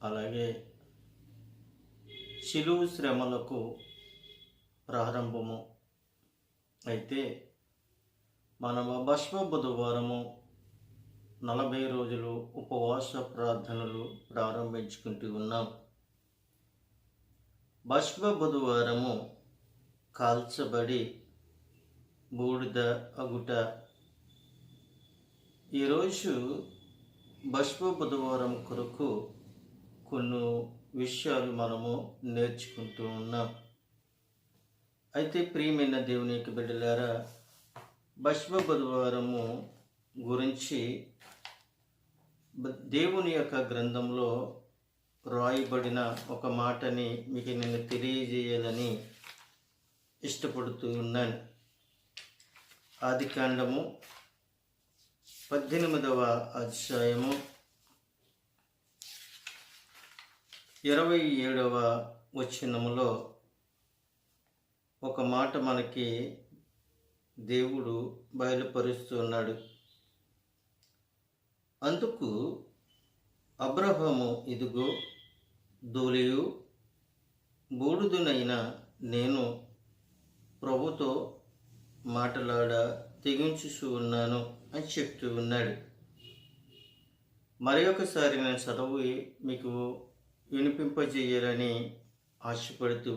అలాగే శిలువు శ్రమలకు ప్రారంభము. అయితే మనము భస్మ బుధవారము 40 రోజులు ఉపవాస ప్రార్థనలు ప్రారంభించుకుంటూ ఉన్నాం. భస్మ బుధవారము కాల్చబడి బూడిద అగుట. ఈరోజు భస్మ బుధవారం కొరకు కొన్ని విషయాలు మనము నేర్చుకుంటూ ఉన్నాం. అయితే ప్రియమైన దేవుని యొక్క బిడ్డలారా, భస్మ బుధవారము గురించి దేవుని యొక్క గ్రంథంలో రాయబడిన ఒక మాటని మీకు నేను తెలియజేయాలని ఇష్టపడుతూ ఉన్నాను. ఆదికాండము 18వ అధ్యాయము 27వ వచనములో ఒక మాట మనకి దేవుడు బయలుపరుస్తున్నాడు. అందుకు అబ్రహాము, ఇదిగో ధూళియు బూడిదనైన నేను ప్రభుతో మాట్లాడ తెగించుచూ ఉన్నాను అని చెప్తూ ఉన్నాడు. మరి ఒకసారి నేను చదువు మీకు వినిపింపజేయాలని ఆశపడుతూ